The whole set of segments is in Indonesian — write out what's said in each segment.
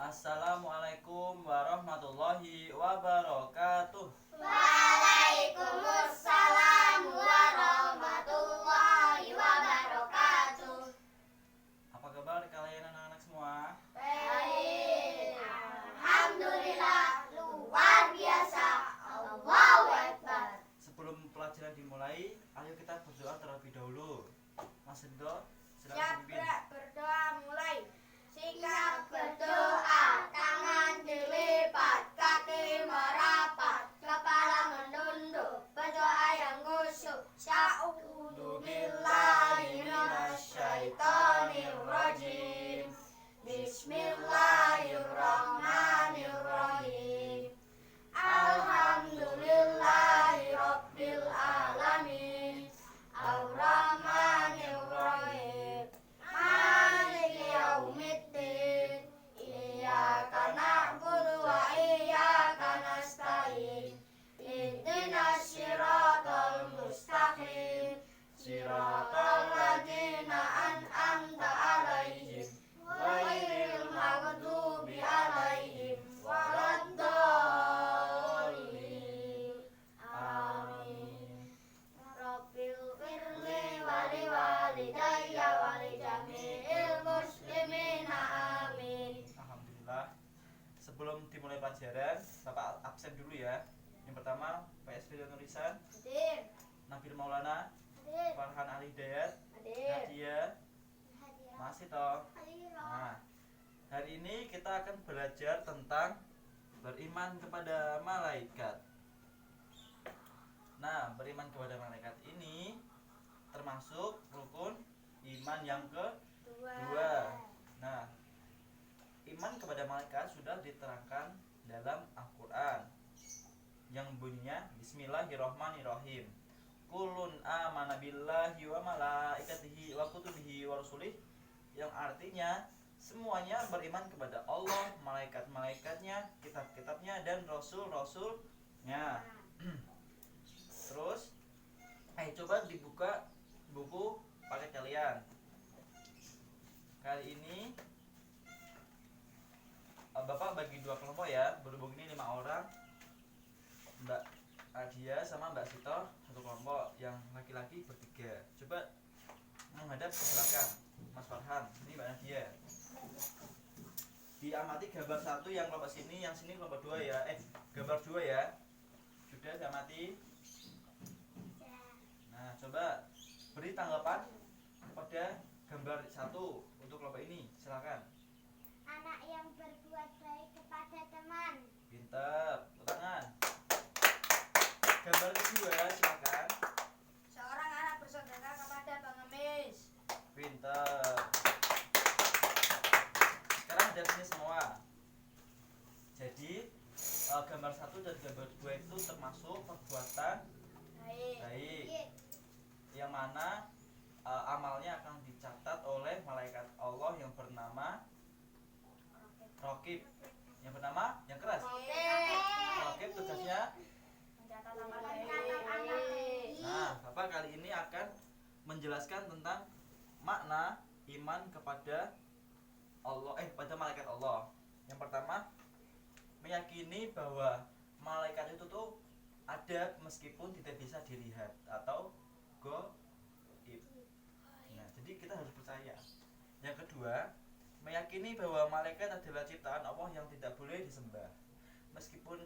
Assalamualaikum warahmatullahi wabarakatuh. Waalaikumsalam warahmatullahi wabarakatuh. Apa kabar kalian anak-anak semua? Baik. Alhamdulillah luar biasa. Allahu Akbar. Sebelum pelajaran dimulai, ayo kita berdoa terlebih dahulu. Mas Endo, silakan Siap pimpin. gerak berdoa mulai. Sikap berdoa, tangan dilipat, kaki merapat, kepala menunduk, berdoa yang khusyuk. Sya'udzu billahi minasyaitonir rajim. Bismillahirrahmanirrahim. Alhamdulillahi rabbil alamin. Ar-Rahmanir-Rahim. Maliki yaumiddin. Iyyaka na'budu wa iyyaka nasta'in. Ihdinas siratal mustaqim. Siratal ladzina an'amta 'alaihim ghairil maghdubi 'alaihim waladdallin. Amin. Rabbil firli wali walidayya wali jami'il muslimina amin. Alhamdulillah. Sebelum dimulai pelajaran, Bapak absen dulu ya. Yang pertama, PSB dan tulisan Hadir. Nabil Maulana, Hadir. Farhan Ali Hidayat, Hadir. Nadia, masih toh. Nah, hari ini kita akan belajar tentang beriman kepada malaikat. Nah, beriman kepada malaikat ini termasuk rukun iman yang kedua. Nah, iman kepada malaikat sudah diterangkan dalam Al-Quran yang bunyinya Bismillahirrahmanirrahim. Kulun amana billahi wa malaikatihi wa kutubihi wa rusulih, yang artinya semuanya beriman kepada Allah, malaikat-malaikatnya, kitab-kitabnya, dan rasul-rasulnya. Terus, coba dibuka buku paket kalian. Kali ini Bapak bagi dua kelompok ya. Berhubung ini 5 orang, Mbak Adia sama Mbak Sito satu kelompok, yang laki-laki bertiga. Coba menghadap ke belakang. Mas Farhan, ini Mbak Nadia. Diamati gambar 1 yang kelompok sini, yang sini kelompok 2 ya. Gambar 2 ya. Sudah diamati. Nah, coba beri tanggapan pada gambar 1 untuk kelompok ini. Silakan. Anak yang berbuat baik kepada teman. Pinter, tepuk tangan. Gambar kedua, silakan. Seorang anak bersaudara kepada pengemis. Pinter. Sekarang dari sini semua. Jadi gambar 1 dan gambar 2 itu termasuk perbuatan baik, yang mana amalnya akan dicatat oleh malaikat Allah yang bernama Raqib. Yang bernama yang keras. Raqib tugasnya. Mencatat amal baik. Nah, Bapak kali ini akan menjelaskan tentang makna iman kepada Allah, pada malaikat Allah. Yang pertama, meyakini bahwa malaikat itu tuh ada meskipun tidak bisa dilihat atau gaib. Nah, jadi kita harus percaya. Yang kedua, meyakini bahwa malaikat adalah ciptaan Allah yang tidak boleh disembah. Meskipun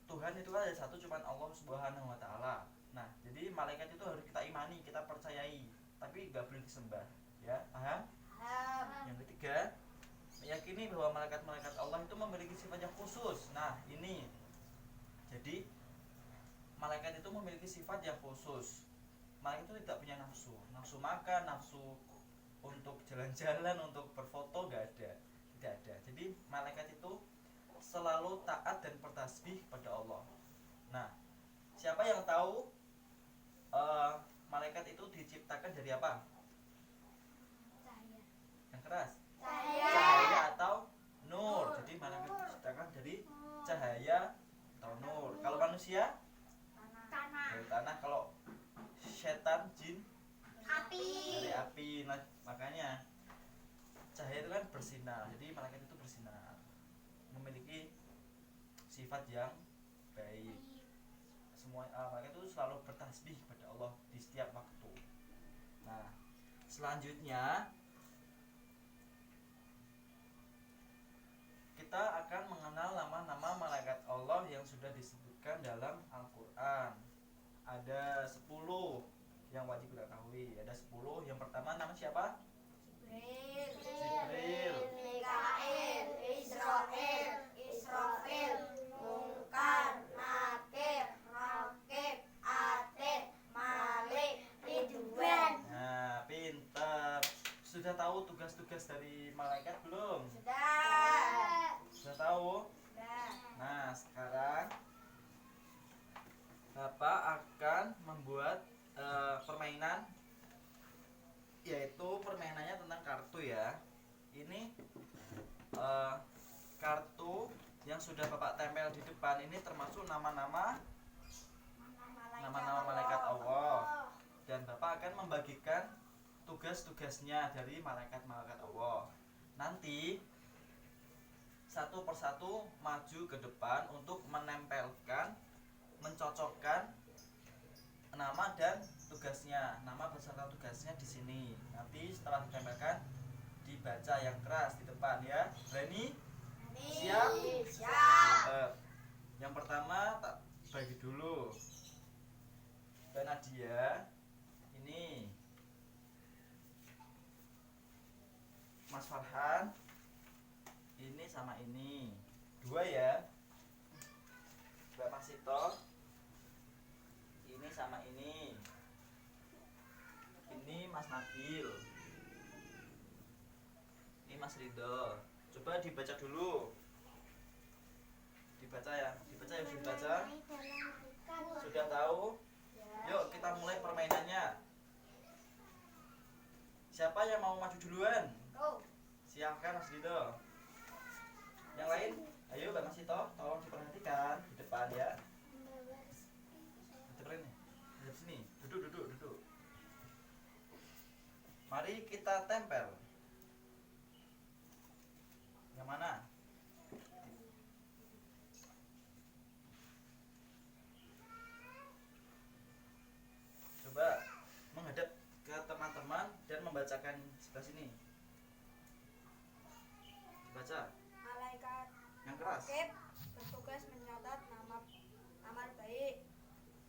Tuhan itu kan ada satu, cuman Allah Subhanahu wa taala. Nah, jadi malaikat itu harus kita imani, kita percayai, tapi nggak boleh disembah, ya. Paham? Yang ketiga, meyakini bahwa malaikat-malaikat Allah itu memiliki sifat yang khusus. Nah, ini. Jadi, malaikat itu memiliki sifat yang khusus. Malaikat itu tidak punya nafsu. Nafsu makan, nafsu untuk jalan-jalan, untuk berfoto, nggak ada. Tidak ada. Jadi, malaikat itu selalu taat dan bertasbih kepada Allah. Nah, siapa yang tahu malaikat itu diciptakan dari apa? Yang keras. Cahaya atau nur. Jadi malaikat diciptakan dari cahaya atau nur. Kalau manusia dari tanah. Kalau setan, jin Api. dari api. Nah, makanya cahaya itu kan bersinar, jadi malaikat itu bersinar, memiliki sifat yang baik. Semua malaikat itu selalu bertasbih kepada Allah di setiap waktu. Nah, selanjutnya kita akan mengenal nama-nama malaikat Allah yang sudah disebutkan dalam Al-Quran. Ada 10 yang wajib kita ketahui. Ada 10. Yang pertama nama siapa? Jibril, Mikail, Israfil, Munkar, Nakir, Rakib, Atid, Malik, Ridwan. Nah, pintar. Sudah tahu tugas-tugas dari malaikat belum? Sudah tahu? Nah, sekarang Bapak akan membuat permainan, yaitu permainannya tentang kartu ya. Ini kartu yang sudah Bapak tempel di depan ini termasuk nama-nama malaikat Allah, dan Bapak akan membagikan tugas-tugasnya dari malaikat-malaikat Allah. Nanti satu persatu maju ke depan untuk menempelkan, mencocokkan nama dan tugasnya, nama beserta tugasnya di sini. Nanti setelah ditempelkan dibaca yang keras di depan ya. Berani? Siap? Siap. Yang pertama tak bagi dulu. Mbak Nadia, ini Mas Farhan, ini sama ini 2 ya. Mbak Masito, ini sama ini Mas Nabil, ini Mas Ridho. Coba dibaca dulu, dibaca ya, dibaca. Sudah tahu? Yuk kita mulai permainannya. Siapa yang mau maju duluan? Silakan Mas Ridho. Yang lain, ayo Mbak Masito, tolong diperhatikan di depan ya. Di sini, duduk. Mari kita tempel. Yang mana? Coba menghadap ke teman-teman dan membacakan sebelah sini. Dibaca. Malaikat Yang keras. Rakib bertugas mencatat amal baik.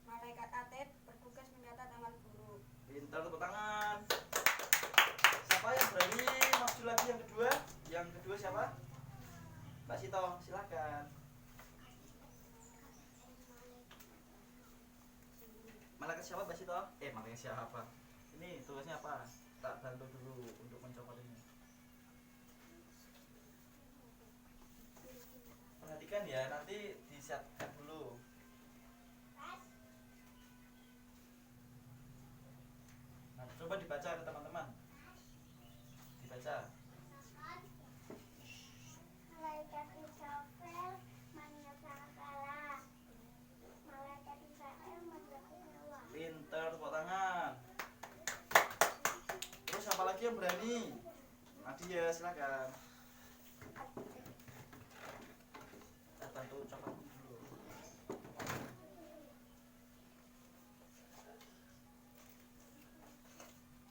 Malaikat Atid bertugas mencatat amal buruk. Pintar, tepuk tangan. Siapa yang berani maju lagi yang kedua? Yang kedua siapa? Mbak Sito, silakan. Malaikat siapa Mbak Sito? Malaikat siapa? Ini tugasnya apa? Tak bantu dulu untuk mencopot ini. Perhatikan ya, nanti disiapkan dulu. Nah, coba dibaca ke teman-teman. Dibaca. Malaikat Israfil menyangkala. Malaikat Israfil menyangkala. Pintar, tepuk tangan. Terus apa lagi yang berani? Nadia, silakan. Kita bantu copot dulu.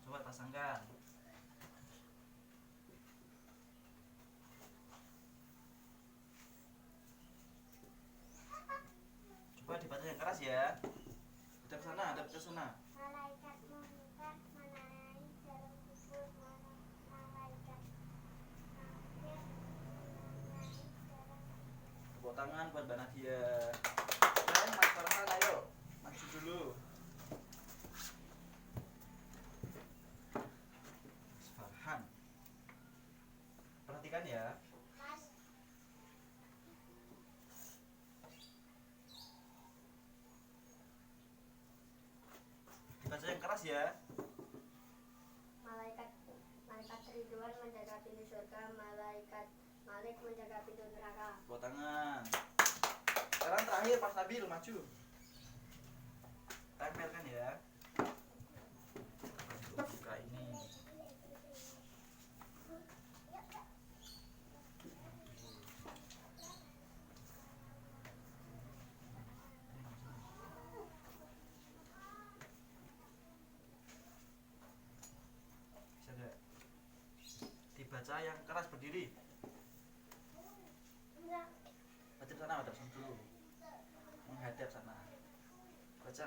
Coba pasangkan. Coba dibaca yang keras ya. Hadap sana, hadap ke sana. Malaikat Munkar menanyai dalam kubur. Malaikat Nakir menanyai dalam. Tepuk tangan buat Mbak Nadia. Mas Farhan, ayo maju dulu. Mas Farhan, perhatikan ya. Dibaca yang keras ya. Malaikat Ridwan menjaga pintu surga. Malaikat Malik menjaga pintu neraka. Tepuk tangan. Sekarang terakhir Mas Nabil, maju. Tempelkan ya. Buka ini. suara yang keras berdiri. Baca sana, baca sana dulu. Menghadap sana. Baca.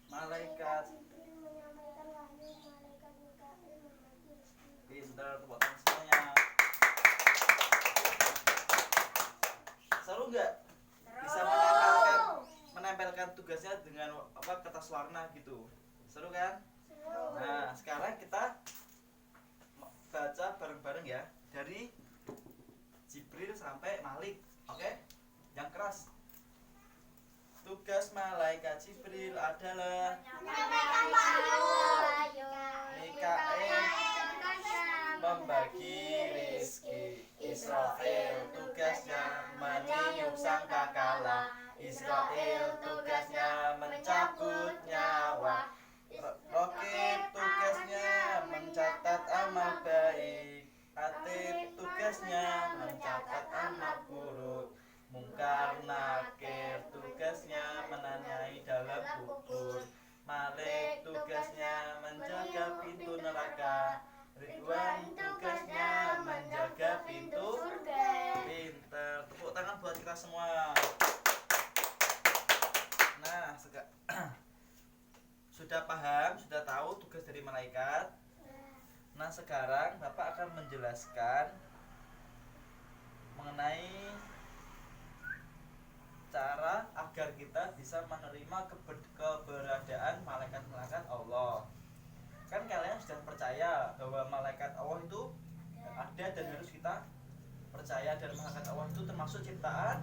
Malaikat. Jibril menyampaikan wahyu, malaikat Mikail membagi rezeki. Pintar, tepuk tangan semuanya. Seru nggak? Bisa menempelkan tugasnya dengan kertas warna gitu. Seru kan? Nah, sekarang kita baca bareng-bareng ya, dari Jibril sampai Malik. Oke? Yang keras. Tugas malaikat Jibril adalah Menyampaikan wahyu, Mikail membagi rizki, Israel tugasnya meniup sangkakala, Israel tugasnya mencabut nyawa, Rokib tugasnya mencatat amal baik, Atid tugasnya mencatat amal buruk, Mungkar Nakir tugasnya menanyai dalam kubur, Malik tugasnya menjaga pintu neraka, Ridwan tugasnya menjaga pintu surga. Pinter, tepuk tangan buat kita semua. Nah, sudah paham, sudah tahu tugas dari malaikat. Nah, sekarang Bapak akan menjelaskan mengenai cara agar kita bisa menerima keberadaan malaikat-malaikat Allah. Kan kalian sudah percaya bahwa malaikat Allah itu ada dan harus kita percaya, dan malaikat Allah itu termasuk ciptaan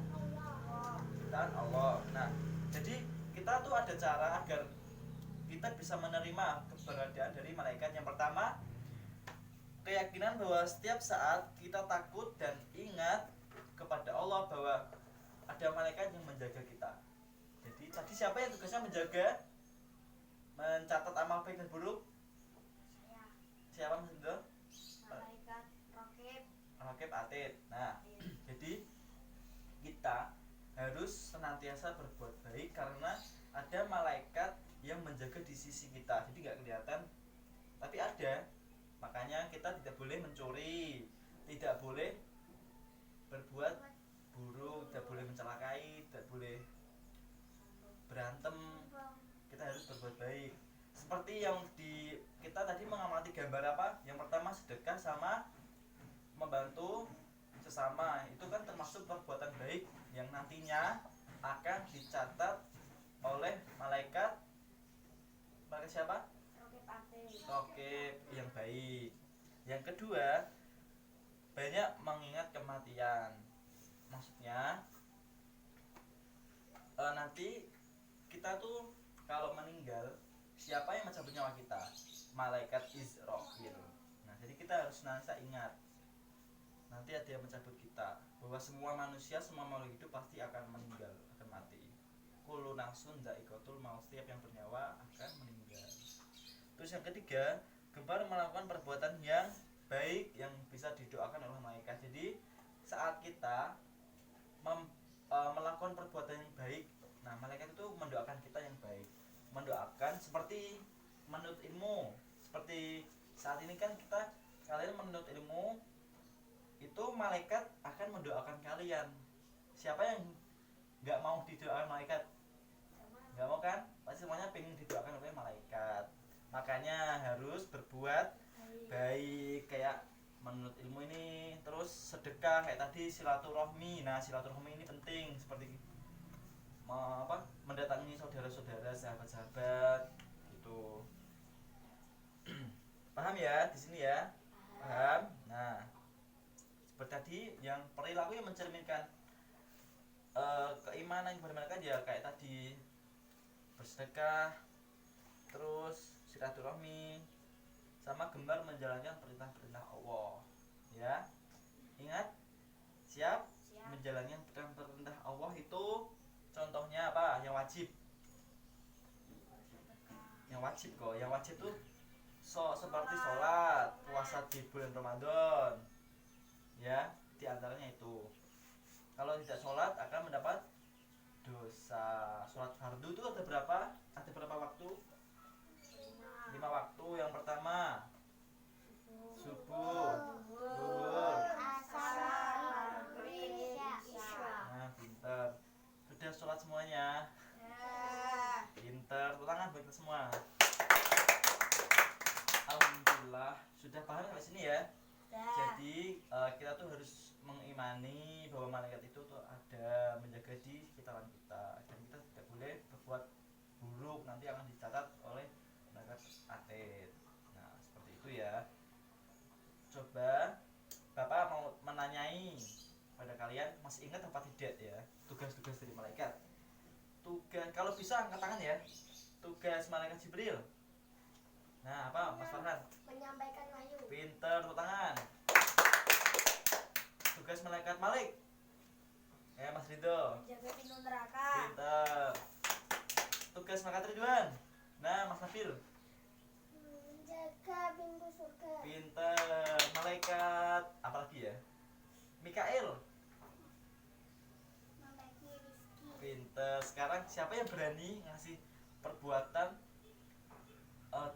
Allah. Nah, jadi kita tuh ada cara agar kita bisa menerima keberadaan dari malaikat. Yang pertama, keyakinan bahwa setiap saat kita takut dan ingat kepada Allah bahwa ada malaikat yang menjaga kita. Jadi tadi siapa yang tugasnya menjaga, mencatat amal baik dan buruk? Siapa Mas Indro? Malaikat Rokib, Atid. Nah, jadi kita harus senantiasa berbuat baik karena ada malaikat yang menjaga di sisi kita. Jadi nggak kelihatan, tapi ada. Makanya kita tidak boleh mencuri, tidak boleh berbuat buruk, tidak boleh mencelakai, tidak boleh berantem. Kita harus berbuat baik. Seperti yang kita tadi mengamati gambar apa? Yang pertama sedekah sama membantu sesama. Itu kan termasuk perbuatan baik yang nantinya akan dicatat oleh malaikat. Malaikat siapa? Rokib yang baik. Yang kedua, banyak mengingat kematian. Maksudnya nanti kita tuh kalau meninggal, siapa yang mencabut nyawa kita? Malaikat Israfil. Nah, jadi kita harus senantiasa ingat nanti ada yang mencabut kita, bahwa semua manusia, semua makhluk hidup pasti akan meninggal, akan mati. Kullu nafsun dha'iqatul maut, setiap yang bernyawa akan meninggal. Terus yang ketiga, gemar melakukan perbuatan yang baik yang bisa didoakan oleh malaikat. Jadi saat kita melakukan perbuatan yang baik, nah malaikat itu mendoakan kita yang baik, mendoakan seperti menuntut ilmu. Seperti saat ini kan kalian menuntut ilmu, itu malaikat akan mendoakan kalian. Siapa yang nggak mau didoakan malaikat? Nggak mau kan? Pasti semuanya pengen didoakan oleh malaikat. Makanya harus berbuat baik, kayak menuntut ilmu ini, terus sedekah kayak tadi, silaturahmi. Nah, silaturahmi ini penting, seperti mendatangi saudara-saudara, sahabat-sahabat gitu. Paham ya di sini ya? Paham? Nah, seperti tadi yang perilaku yang mencerminkan keimanan kepada mereka ya, kayak tadi bersedekah, terus silaturahmi, sama gemar menjalankan perintah-perintah Allah. Ya, ingat, siap menjalankan perintah Allah itu contohnya apa? Yang wajib. Yang wajib kok, yang wajib tuh seperti sholat, puasa di bulan Ramadan. Ya, di antaranya itu. Kalau tidak sholat akan mendapat dosa. Sholat fardu itu ada berapa? Ada berapa waktu? 5 waktu. Yang pertama subuh, Sudah paham sampai sini ya? Ya. Jadi kita tuh harus mengimani bahwa malaikat itu tuh ada menjaga di sekitaran kita, dan kita tidak boleh berbuat buruk, nanti akan dicatat oleh malaikat atid. Nah seperti itu ya. Coba Bapak mau menanyai pada kalian, masih ingat apa tidak ya tugas-tugas dari malaikat? Tugas, kalau bisa angkat tangan ya. Tugas malaikat Jibril. Nah apa Mas Farhan? Menyampaikan wahyu. Pinter, tepuk tangan. Tugas malaikat Malik. Ya Mas Ridho. Menjaga pintu neraka. Pinter. Tugas malaikat Ridwan. Nah Mas Nabil. Menjaga pintu surga. Pinter. Malaikat apa lagi ya? Mikael. Membagi rezeki. Pinter. Sekarang siapa yang berani ngasih perbuatan,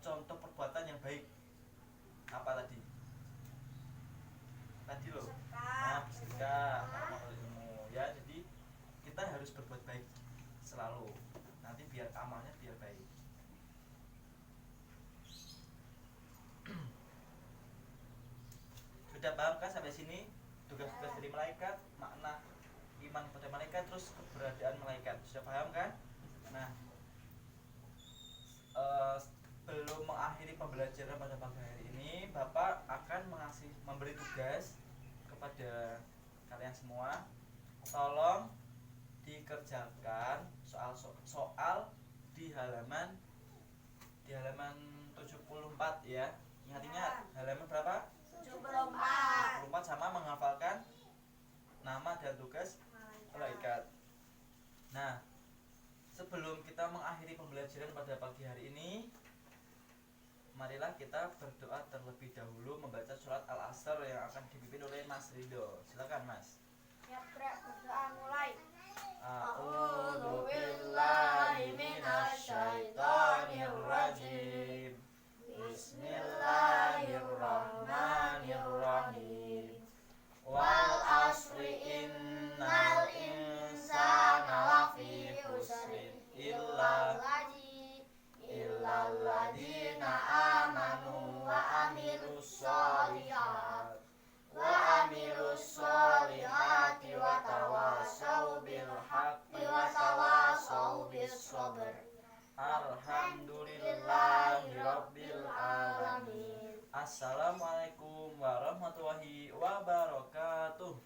contoh perbuatan yang baik? Apa tadi? Tadi loh. Nah, bersedekah, amal ilmu ya. Jadi kita harus berbuat baik selalu. Nanti biar amalnya biar baik. Sudah paham kan sampai sini? Tugas-tugas dari malaikat, makna iman kepada malaikat, terus keberadaan malaikat. Sudah paham kan? Nah, sebelum mengakhiri pembelajaran pada pagi hari ini, Bapak akan memberi tugas kepada kalian semua. Tolong dikerjakan soal di halaman 74 ya. Ingat-ingat halaman berapa? 74. 74 sama menghafalkan nama dan tugas malaikat. Nah, sebelum kita mengakhiri pembelajaran pada pagi hari ini, marilah kita berdoa terlebih dahulu membaca surat Al-Asr yang akan dipimpin oleh Mas Ridho. Silakan Mas. Ya, berdoa mulai. A'udzu billahi minasyaitonir rajim. Bismillahirrahmanirrahim. Wal asri innal insana lafi khusrin illa alladzina amanu wa amilus solihati wa tawassaw bil haqqi wa tawassaw bis sabr. Alhamdulillahi rabbil alamin. Assalamualaikum warahmatullahi wabarakatuh.